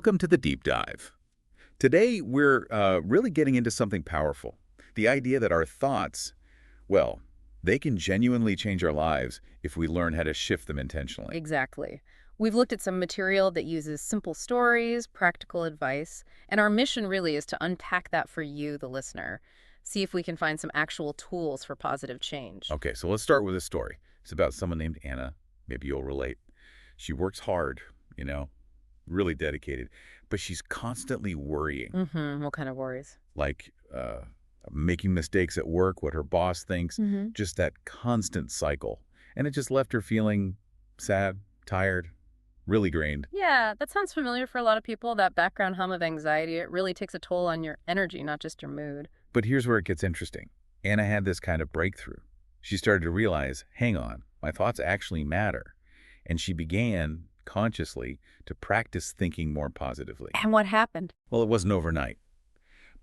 Welcome to the deep dive. Today, we're really getting into something powerful. The idea that our thoughts, well, they can genuinely change our lives if we learn how to shift them intentionally. Exactly. We've looked at some material that uses simple stories, practical advice, and our mission really is to unpack that for you, the listener. See if we can find some actual tools for positive change. Okay, so let's start with a story. It's about someone named Anna. Maybe you'll relate. She works hard, you know, really dedicated, but she's constantly worrying, What kind of worries? like making mistakes at work, what her boss thinks, just that constant cycle. And it just left her feeling sad, tired, really drained. Yeah, that sounds familiar for a lot of people. That background hum of anxiety, it really takes a toll on your energy, not just your mood. But here's where it gets interesting. Anna had this kind of breakthrough. She started to realize, hang on, my thoughts actually matter. And she began consciously to practice thinking more positively. And what happened? Well, it wasn't overnight,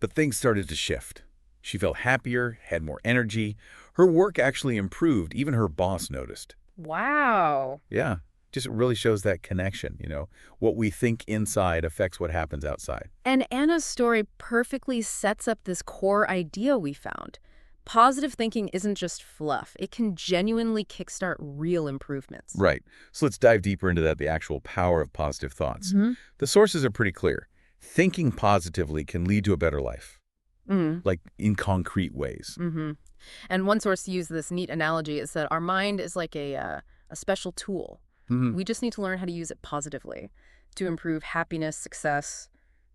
but things started to shift. She felt happier, had more energy. Her work actually improved. Even her boss noticed. Wow. Yeah, just really shows that connection, What we think inside affects what happens outside. And Anna's story perfectly sets up this core idea we found. Positive thinking isn't just fluff. It can genuinely kickstart real improvements. Right. So let's dive deeper into that, the actual power of positive thoughts. The sources are pretty clear. Thinking positively can lead to a better life, Mm. like in concrete ways. Mm-hmm. And one source used this neat analogy is that our mind is like a special tool. Mhm. We just need to learn how to use it positively to improve happiness, success,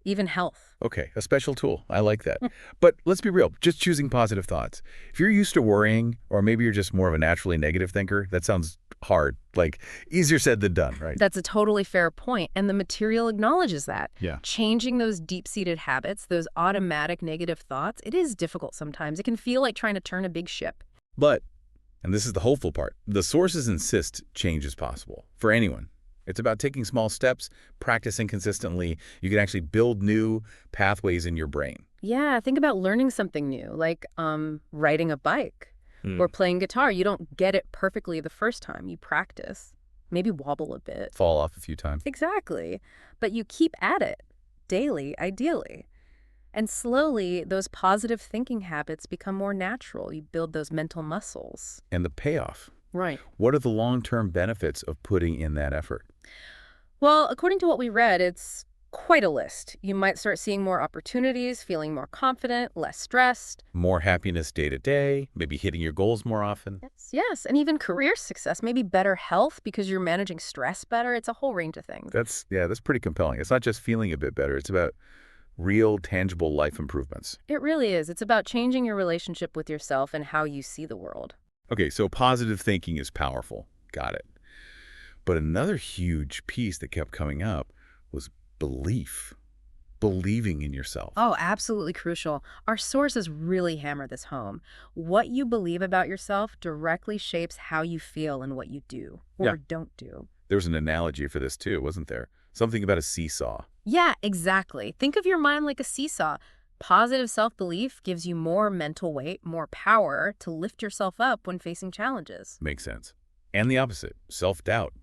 even health. Okay, a special tool. I like that. But let's be real, just choosing positive thoughts. If you're used to worrying, or maybe you're just more of a naturally negative thinker, that sounds hard, like easier said than done, right? That's a totally fair point, and the material acknowledges that. Yeah. Changing those deep-seated habits, those automatic negative thoughts, it is difficult sometimes. It can feel like trying to turn a big ship. But, and this is the hopeful part, the sources insist change is possible for anyone. It's about taking small steps, practicing consistently. You can actually build new pathways in your brain. Yeah, think about learning something new, like riding a bike or playing guitar. You don't get it perfectly the first time. You practice, maybe wobble a bit. Fall off a few times. Exactly. But you keep at it daily, ideally. And slowly, those positive thinking habits become more natural. You build those mental muscles. And the payoff. Right. What are the long-term benefits of putting in that effort? Well, according to what we read, it's quite a list. You might start seeing more opportunities, feeling more confident, less stressed. More happiness day to day, maybe hitting your goals more often. Yes, and even career success, maybe better health because you're managing stress better. It's a whole range of things. That's pretty compelling. It's not just feeling a bit better. It's about real, tangible life improvements. It really is. It's about changing your relationship with yourself and how you see the world. Okay, so positive thinking is powerful. Got it. But another huge piece that kept coming up was belief. Believing in yourself. Oh, absolutely crucial. Our sources really hammer this home. What you believe about yourself directly shapes how you feel and what you do or Yeah. don't do. There was an analogy for this too, wasn't there? Something about a seesaw. Yeah, exactly. Think of your mind like a seesaw. Positive self-belief gives you more mental weight, more power to lift yourself up when facing challenges. Makes sense. And the opposite, self-doubt.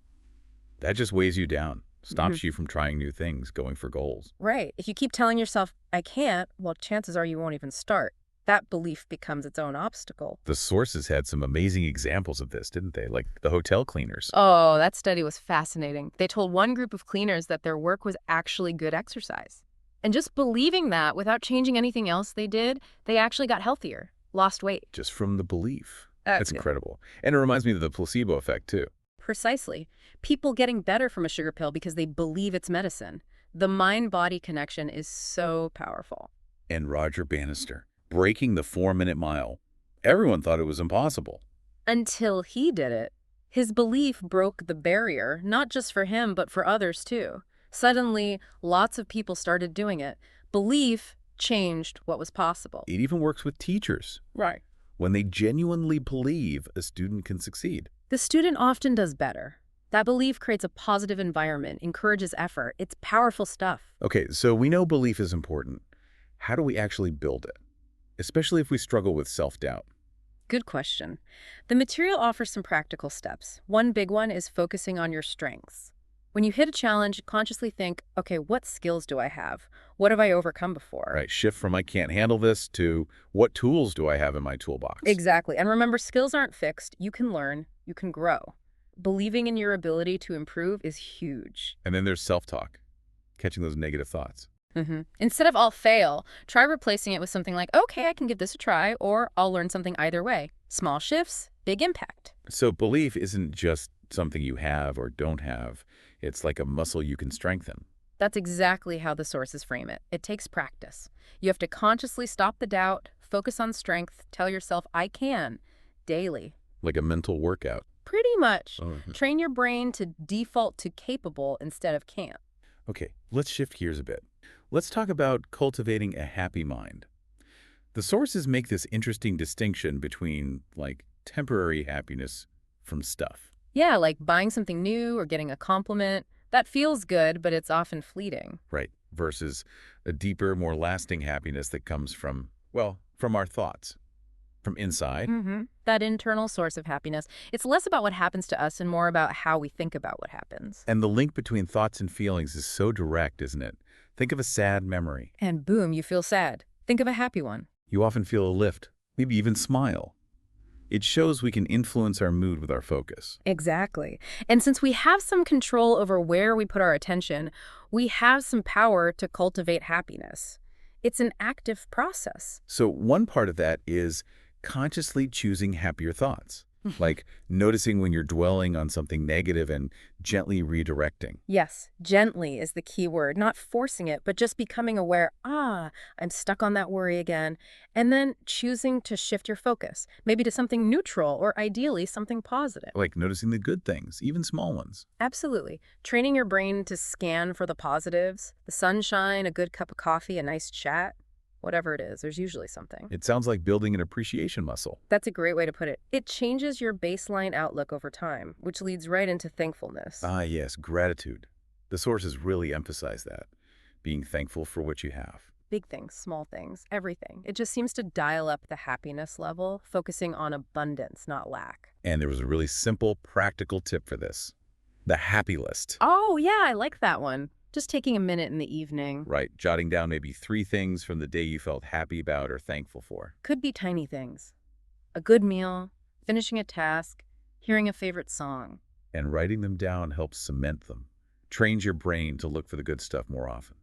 That just weighs you down, stops you from trying new things, going for goals. Right. If you keep telling yourself, I can't, well, chances are you won't even start. That belief becomes its own obstacle. The sources had some amazing examples of this, didn't they? Like the hotel cleaners. Oh, that study was fascinating. They told one group of cleaners that their work was actually good exercise. And just believing that without changing anything else they did, they actually got healthier, lost weight. Just from the belief. That's That's incredible. And it reminds me of the placebo effect too. Precisely. People getting better from a sugar pill because they believe it's medicine. The mind-body connection is so powerful. And Roger Bannister, breaking the 4-minute mile. Everyone thought it was impossible. Until he did it. His belief broke the barrier, not just for him, but for others too. Suddenly, lots of people started doing it. Belief changed what was possible. It even works with teachers. Right. When they genuinely believe a student can succeed. The student often does better. That belief creates a positive environment, encourages effort. It's powerful stuff. Okay, so we know belief is important. How do we actually build it? Especially if we struggle with self-doubt. Good question. The material offers some practical steps. One big one is focusing on your strengths. When you hit a challenge, consciously think, okay, what skills do I have? What have I overcome before? Right. Shift from I can't handle this to what tools do I have in my toolbox? Exactly. And remember, skills aren't fixed. You can learn, you can grow. Believing in your ability to improve is huge. And then there's self-talk, catching those negative thoughts. Instead of I'll fail, try replacing it with something like, okay, I can give this a try, or I'll learn something either way. Small shifts, big impact. So belief isn't just something you have or don't have. It's like a muscle you can strengthen. That's exactly how the sources frame it. It takes practice. You have to consciously stop the doubt, focus on strength, tell yourself, I can, daily. Like a mental workout. Pretty much. Oh. Train your brain to default to capable instead of can't. Okay, let's shift gears a bit. Let's talk about cultivating a happy mind. The sources make this interesting distinction between, like, temporary happiness from stuff. Yeah, like buying something new or getting a compliment. That feels good, but it's often fleeting. Right, versus a deeper, more lasting happiness that comes from, well, from our thoughts, from inside. That internal source of happiness. It's less about what happens to us and more about how we think about what happens. And the link between thoughts and feelings is so direct, isn't it? Think of a sad memory. And boom, you feel sad. Think of a happy one. You often feel a lift, maybe even smile. It shows we can influence our mood with our focus. Exactly. And since we have some control over where we put our attention, we have some power to cultivate happiness. It's an active process. So one part of that is consciously choosing happier thoughts, like noticing when you're dwelling on something negative and gently redirecting. Yes, gently is the key word, not forcing it, but just becoming aware, I'm stuck on that worry again, and then choosing to shift your focus, maybe to something neutral or ideally something positive. Like noticing the good things, even small ones. Absolutely. Training your brain to scan for the positives, the sunshine, a good cup of coffee, a nice chat, whatever it is, there's usually something. It sounds like building an appreciation muscle. That's a great way to put it. It changes your baseline outlook over time, which leads right into thankfulness. Ah, yes, gratitude. The sources really emphasize that, being thankful for what you have. Big things, small things, everything. It just seems to dial up the happiness level, focusing on abundance, not lack. And there was a really simple, practical tip for this. The happy list. Oh, yeah, I like that one. Just taking a minute in the evening. Right, jotting down maybe 3 things from the day you felt happy about or thankful for. Could be tiny things. A good meal, finishing a task, hearing a favorite song. And writing them down helps cement them. Trains your brain to look for the good stuff more often.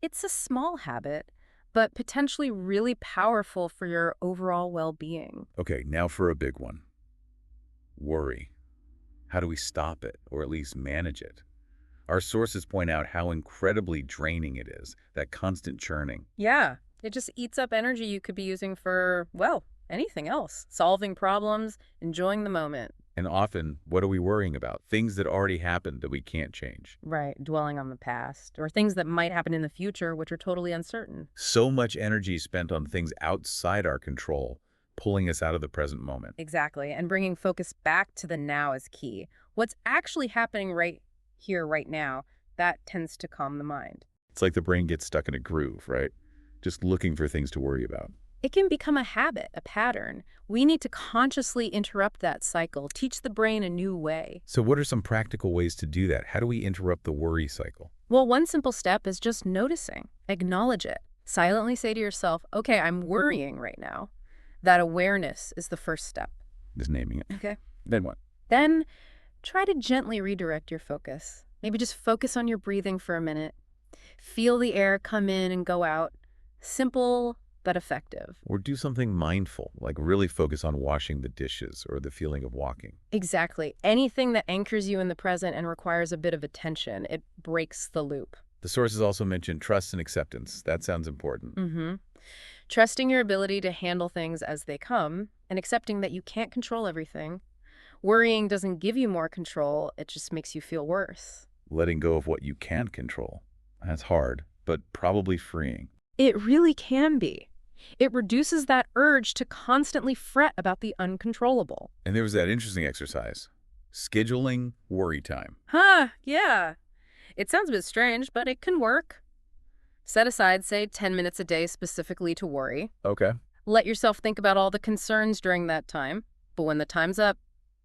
It's a small habit, but potentially really powerful for your overall well-being. Okay, now for a big one. Worry. How do we stop it, or at least manage it? Our sources point out how incredibly draining it is, that constant churning. Yeah, it just eats up energy you could be using for, well, anything else. Solving problems, enjoying the moment. And often, what are we worrying about? Things that already happened that we can't change. Right, dwelling on the past, or things that might happen in the future, which are totally uncertain. So much energy spent on things outside our control, pulling us out of the present moment. Exactly, and bringing focus back to the now is key. What's actually happening right here, right now, that tends to calm the mind. It's like the brain gets stuck in a groove, right? Just looking for things to worry about. It can become a habit, a pattern. We need to consciously interrupt that cycle, teach the brain a new way. So what are some practical ways to do that? How do we interrupt the worry cycle? Well, one simple step is just noticing. Acknowledge it. Silently say to yourself, okay, I'm worrying right now. That awareness is the first step. Just naming it. Okay. Then what? Then try to gently redirect your focus. Maybe just focus on your breathing for a minute. Feel the air come in and go out. Simple but effective. Or do something mindful, like really focus on washing the dishes or the feeling of walking. Exactly. Anything that anchors you in the present and requires a bit of attention, it breaks the loop. The sources also mention trust and acceptance. That sounds important. Trusting your ability to handle things as they come and accepting that you can't control everything. Worrying doesn't give you more control, it just makes you feel worse. Letting go of what you can't control. That's hard, but probably freeing. It really can be. It reduces that urge to constantly fret about the uncontrollable. And there was that interesting exercise, scheduling worry time. Yeah. It sounds a bit strange, but it can work. Set aside, say, 10 minutes a day specifically to worry. Okay. Let yourself think about all the concerns during that time. But when the time's up,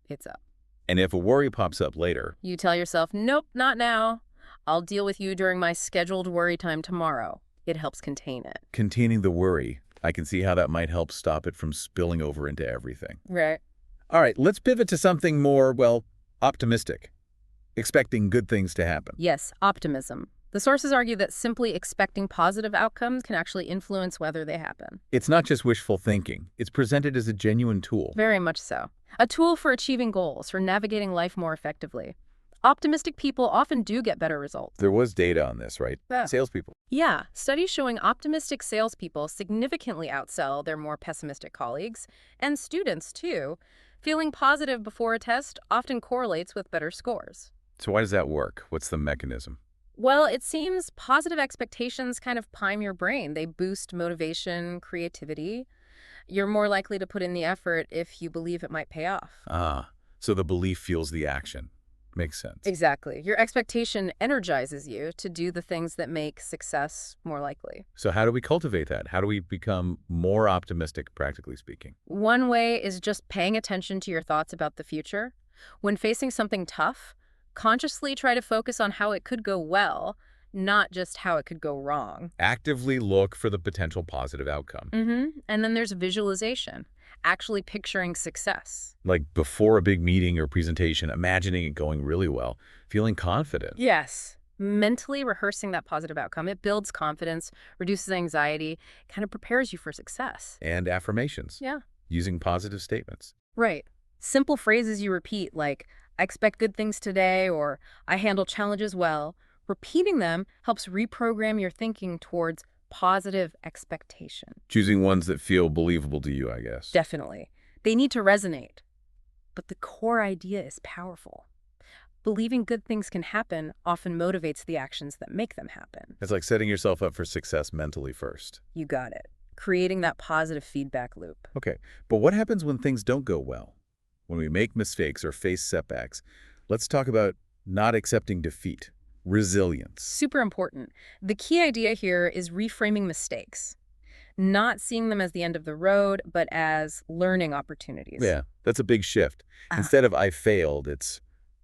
it's up. And if a worry pops up later, You tell yourself, nope, not now. I'll deal with you during my scheduled worry time tomorrow. It helps contain it. containing the worry, I can see how that might help stop it from spilling over into everything. Right. All right, let's pivot to something more, well, optimistic. Expecting good things to happen. Yes, optimism. The sources argue that simply expecting positive outcomes can actually influence whether they happen. It's not just wishful thinking. It's presented as a genuine tool. Very much so. A tool for achieving goals, for navigating life more effectively. Optimistic people often do get better results. There was data on this, right? Yeah. Salespeople. Yeah, studies showing optimistic salespeople significantly outsell their more pessimistic colleagues, and students, too. Feeling positive before a test often correlates with better scores. So why does that work? What's the mechanism? Well, it seems positive expectations kind of prime your brain. They boost motivation, creativity. You're more likely to put in the effort if you believe it might pay off. Ah, so the belief fuels the action. Makes sense. Exactly. Your expectation energizes you to do the things that make success more likely. So how do we cultivate that? How do we become more optimistic, practically speaking? One way is just paying attention to your thoughts about the future. When facing something tough, consciously try to focus on how it could go well, not just how it could go wrong. Actively look for the potential positive outcome. And then there's visualization, actually picturing success. Like before a big meeting or presentation, imagining it going really well, feeling confident. Yes. Mentally rehearsing that positive outcome, it builds confidence, reduces anxiety, kind of prepares you for success. And affirmations. Yeah. Using positive statements. Right. Simple phrases you repeat like, I expect good things today, or I handle challenges well. Repeating them helps reprogram your thinking towards positive expectation. Choosing ones that feel believable to you, I guess. Definitely. They need to resonate. But the core idea is powerful. Believing good things can happen often motivates the actions that make them happen. It's like setting yourself up for success mentally first. You got it. Creating that positive feedback loop. Okay, but what happens when things don't go well? When we make mistakes or face setbacks? Let's talk about not accepting defeat. Resilience. Super important. The key idea here is reframing mistakes. Not seeing them as the end of the road, but as learning opportunities. Yeah, that's a big shift. Instead of I failed, it's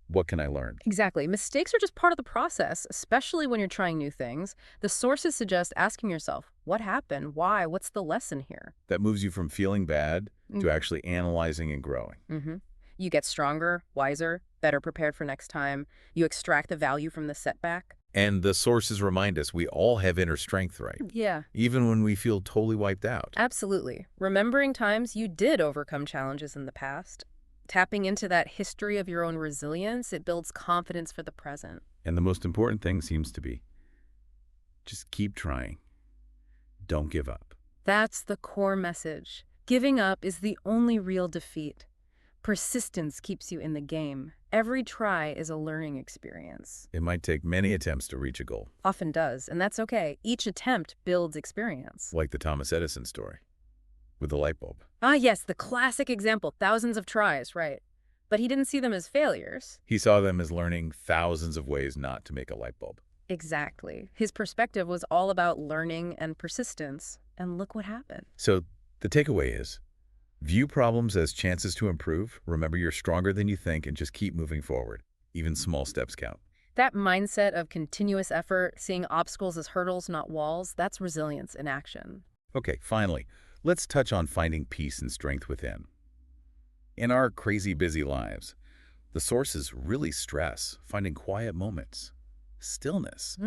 what can I learn? Exactly. Mistakes are just part of the process, especially when you're trying new things. The sources suggest asking yourself, what happened? Why? What's the lesson here? That moves you from feeling bad to actually analyzing and growing. You get stronger, wiser, better prepared for next time. You extract the value from the setback. And the sources remind us we all have inner strength, right? Yeah. Even when we feel totally wiped out. Absolutely. Remembering times you did overcome challenges in the past. Tapping into that history of your own resilience, it builds confidence for the present. And the most important thing seems to be just keep trying. Don't give up. That's the core message. Giving up is the only real defeat. Persistence keeps you in the game. Every try is a learning experience. It might take many attempts to reach a goal, Often does, and that's okay. Each attempt builds experience. like the Thomas Edison story with the light bulb. Ah, yes, the classic example, thousands of tries, right. But he didn't see them as failures. He saw them as learning thousands of ways not to make a light bulb. Exactly. His perspective was all about learning and persistence, and look what happened. So the takeaway is, view problems as chances to improve, remember you're stronger than you think, and just keep moving forward. Even small steps count. That mindset of continuous effort, seeing obstacles as hurdles, not walls, that's resilience in action. Okay, finally, let's touch on finding peace and strength within. In our crazy busy lives, the sources really stress finding quiet moments, stillness.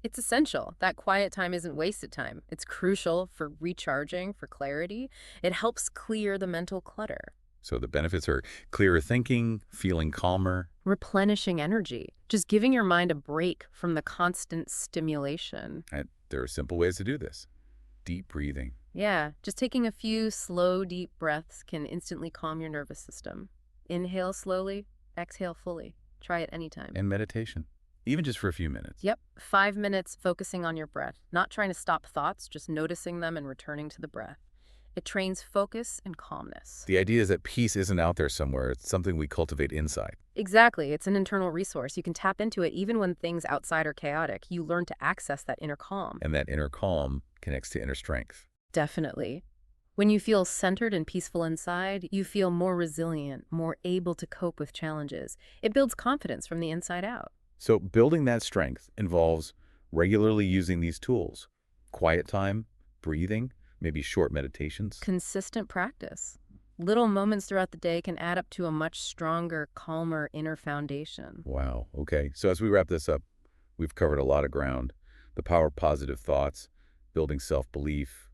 It's essential. That quiet time isn't wasted time. It's crucial for recharging, for clarity. It helps clear the mental clutter. So the benefits are clearer thinking, feeling calmer. Replenishing energy. Just giving your mind a break from the constant stimulation. And there are simple ways to do this. Deep breathing. Yeah, just taking a few slow, deep breaths can instantly calm your nervous system. Inhale slowly, exhale fully. Try it anytime. And meditation, even just for a few minutes. Yep, 5 minutes focusing on your breath, not trying to stop thoughts, just noticing them and returning to the breath. It trains focus and calmness. The idea is that peace isn't out there somewhere. It's something we cultivate inside. Exactly. It's an internal resource. You can tap into it even when things outside are chaotic. You learn to access that inner calm. And that inner calm connects to inner strength. Definitely. When you feel centered and peaceful inside, you feel more resilient, more able to cope with challenges. It builds confidence from the inside out. So building that strength involves regularly using these tools. Quiet time, breathing, maybe short meditations. Consistent practice. Little moments throughout the day can add up to a much stronger, calmer inner foundation. Wow. Okay. So as we wrap this up, we've covered a lot of ground. The power of positive thoughts, building self-belief,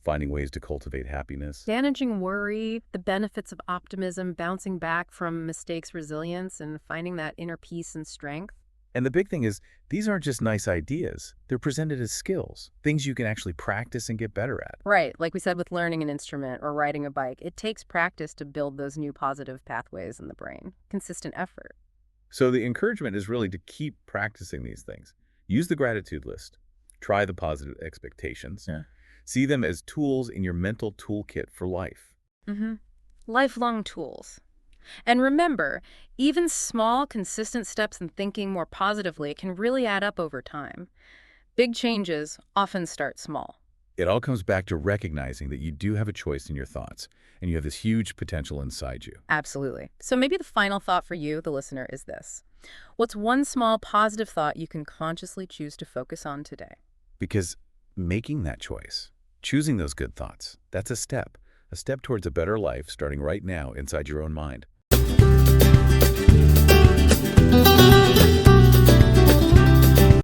finding ways to cultivate happiness. Managing worry, the benefits of optimism, bouncing back from mistakes, resilience, and finding that inner peace and strength. And the big thing is, these aren't just nice ideas. They're presented as skills, things you can actually practice and get better at. Right, like we said with learning an instrument or riding a bike, it takes practice to build those new positive pathways in the brain. Consistent effort. So the encouragement is really to keep practicing these things. Use the gratitude list. Try the positive expectations. Yeah. See them as tools in your mental toolkit for life. Mm-hmm. Lifelong tools. And remember, even small, consistent steps in thinking more positively can really add up over time. Big changes often start small. It all comes back to recognizing that you do have a choice in your thoughts, and you have this huge potential inside you. Absolutely. So maybe the final thought for you, the listener, is this. What's one small positive thought you can consciously choose to focus on today? Because making that choice, choosing those good thoughts, that's a step towards a better life starting right now inside your own mind.